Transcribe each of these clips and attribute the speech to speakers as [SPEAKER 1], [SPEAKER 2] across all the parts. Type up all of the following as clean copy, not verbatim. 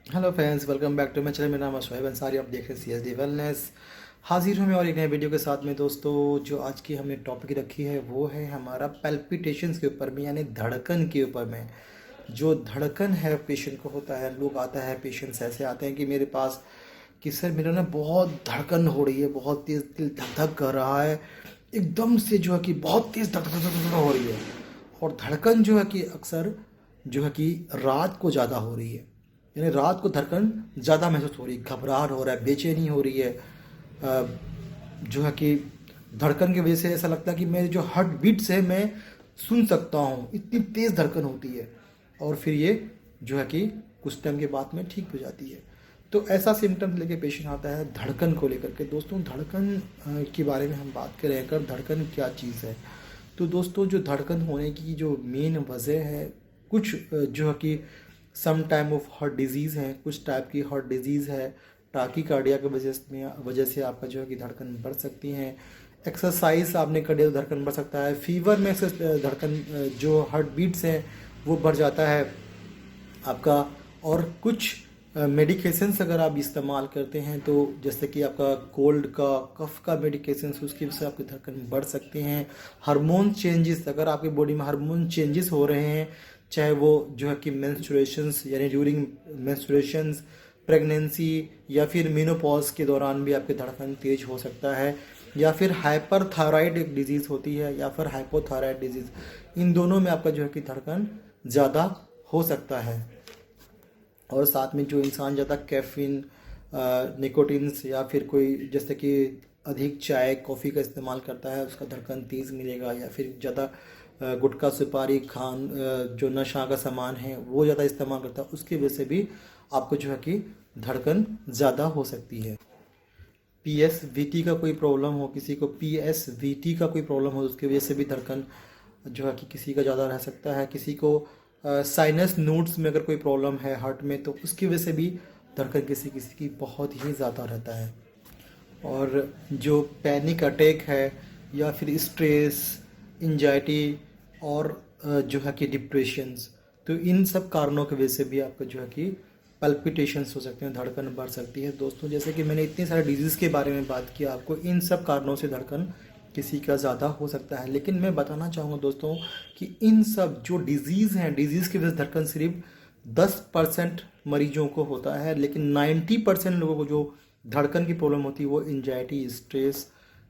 [SPEAKER 1] Hello friends, welcome back to my channel. मेरा नाम है शोएब अंसारी, आप देख रहे हैं CSD वेलनेस। हाजिर हूँ मैं और एक नए वीडियो के साथ में। दोस्तों, जो आज की हमने टॉपिक रखी है वो है हमारा पैल्पिटेशंस के ऊपर में, यानी धड़कन के ऊपर में। जो धड़कन है पेशेंट को होता है, लोग आता है, पेशेंट्स ऐसे आते हैं कि मेरे पास कि सर मेरा ना बहुत धड़कन हो रही है, बहुत तेज़ दिल धक धक कर रहा है, एकदम से जो है कि बहुत तेज़ धक धक धक धक धक हो रही है। और धड़कन जो है कि अक्सर जो है कि रात को ज़्यादा हो रही है, यानी रात को धड़कन ज़्यादा महसूस हो रही है, घबराहट हो रहा है, बेचैनी हो रही है। जो है कि धड़कन की वजह से ऐसा लगता है कि मेरी जो हार्ट बीट्स है मैं सुन सकता हूँ, इतनी तेज़ धड़कन होती है। और फिर ये जो है कि कुछ टाइम के बाद में ठीक हो जाती है। तो ऐसा सिम्टम्स लेके पेशेंट आता है धड़कन को लेकर के। दोस्तों, धड़कन के बारे में हम बात करें अगर, धड़कन क्या चीज़ है। तो दोस्तों, जो धड़कन होने की जो मेन वजह है, कुछ जो है कि some time of heart disease है, कुछ टाइप की हार्ट डिजीज़ है, टाकीकार्डिया की वजह से आपका जो है कि धड़कन बढ़ सकती है। एक्सरसाइज आपने कर दिया तो धड़कन बढ़ सकता है। फीवर में धड़कन जो हार्ट बीट्स हैं वो बढ़ जाता है आपका। और कुछ मेडिकेशंस अगर आप इस्तेमाल करते हैं तो जैसे कि आपका कोल्ड का, कफ का मेडिकेशंस, उसकी वजह से आपकी धड़कन बढ़ सकते हैं। हार्मोन चेंजेस, अगर आपकी बॉडी में हार्मोन चेंजेस हो रहे हैं, चाहे वो जो है कि मेंस्ट्रुएशंस यानी ड्यूरिंग मेंस्ट्रुएशंस, प्रेगनेंसी या फिर मेनोपॉज के दौरान भी आपकी धड़कन तेज हो सकता है। या फिर हाइपरथायराइड एक डिजीज़ होती है, या फिर हाइपोथायराइड डिजीज़, इन दोनों में आपका जो है कि धड़कन ज़्यादा हो सकता है। और साथ में जो इंसान ज़्यादा कैफीन, निकोटिन्स या फिर कोई जैसे कि अधिक चाय कॉफ़ी का इस्तेमाल करता है, उसका धड़कन तेज़ मिलेगा। या फिर ज़्यादा गुटखा सुपारी खान, जो नशा का सामान है वो ज़्यादा इस्तेमाल करता है, उसकी वजह से भी आपको जो है कि धड़कन ज़्यादा हो सकती है। PSVT का कोई प्रॉब्लम हो, किसी को PSVT का कोई प्रॉब्लम हो, उसकी वजह से भी धड़कन जो है कि किसी का ज़्यादा रह सकता है। किसी को साइनस नोड्स में अगर कोई प्रॉब्लम है हार्ट में, तो उसकी वजह से भी धड़कन किसी किसी की बहुत ही ज़्यादा रहता है। और जो पैनिक अटैक है या फिर स्ट्रेस, एंजाइटी और जो है कि डिप्रेशंस, तो इन सब कारणों की वजह से भी आपका जो है कि पल्पिटेशंस हो सकते हैं, धड़कन बढ़ सकती है। दोस्तों, जैसे कि मैंने इतने सारे डिजीज़ के बारे में बात किया आपको, इन सब कारणों से धड़कन किसी का ज़्यादा हो सकता है। लेकिन मैं बताना चाहूँगा दोस्तों कि इन सब जो डिज़ीज़ हैं, डिज़ीज़ की वजह से धड़कन सिर्फ 10% मरीजों को होता है, लेकिन 90% लोगों को जो धड़कन की प्रॉब्लम होती है वो एंजाइटी, स्ट्रेस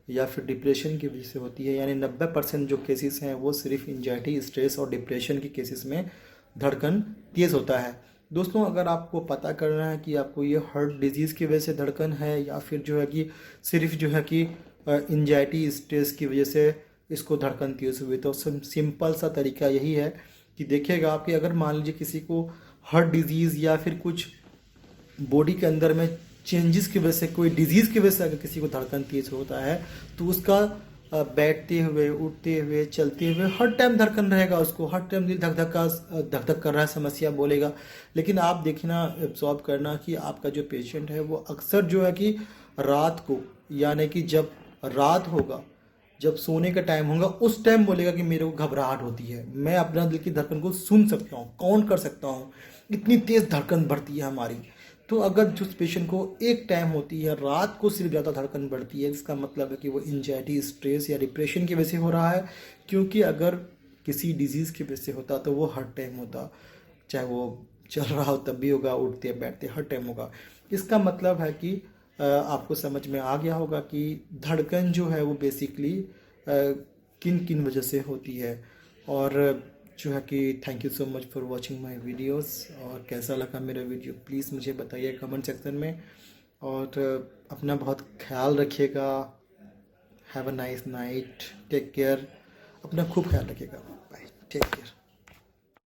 [SPEAKER 1] या फिर डिप्रेशन की वजह से होती है। यानी 90% जो केसेस हैं वो सिर्फ एंजाइटी, स्ट्रेस और डिप्रेशन के केसेस में धड़कन तेज़ होता है। दोस्तों, अगर आपको पता करना है कि आपको ये हार्ट डिजीज़ की वजह से धड़कन है या फिर जो है कि सिर्फ जो है कि एंजाइटी, स्ट्रेस की वजह से इसको धड़कन तेज़ हुई, तो सिंपल सा तरीका यही है कि देखिएगा आप कि अगर मान लीजिए किसी को हार्ट डिजीज़ या फिर कुछ बॉडी के अंदर में चेंजेस की वजह से, कोई डिजीज़ की वजह से अगर किसी को धड़कन तेज होता है, तो उसका बैठते हुए, उठते हुए, चलते हुए हर टाइम धड़कन रहेगा, उसको हर टाइम दिल धक धक कर रहा है, समस्या बोलेगा। लेकिन आप देखना, ऑब्जॉर्व करना कि आपका जो पेशेंट है वो अक्सर जो है कि रात को, यानी कि जब रात होगा, जब सोने का टाइम होगा, उस टाइम बोलेगा कि मेरे को घबराहट होती है, मैं अपना दिल की धड़कन को सुन सकता हूँ, काउंट कर सकता हूँ, इतनी तेज़ धड़कन बढ़ती है हमारी। तो अगर जो पेशेंट को एक टाइम होती है रात को सिर्फ ज़्यादा धड़कन बढ़ती है, इसका मतलब है कि वो एंजाइटी, स्ट्रेस या डिप्रेशन की वजह से हो रहा है। क्योंकि अगर किसी डिजीज़ की वजह से होता तो वो हर टाइम होता, चाहे वो चल रहा हो तब भी होगा, उठते बैठते हर टाइम होगा। इसका मतलब है कि आपको समझ में आ गया होगा कि धड़कन जो है वो बेसिकली किन किन वजह से होती है। और जो है कि thank you so much for watching my videos. और कैसा लगा मेरा वीडियो प्लीज़ मुझे बताइए कमेंट सेक्शन में। और अपना बहुत ख्याल रखिएगा। Have a nice night, take care, अपना खूब ख्याल रखिएगा। Bye, take care.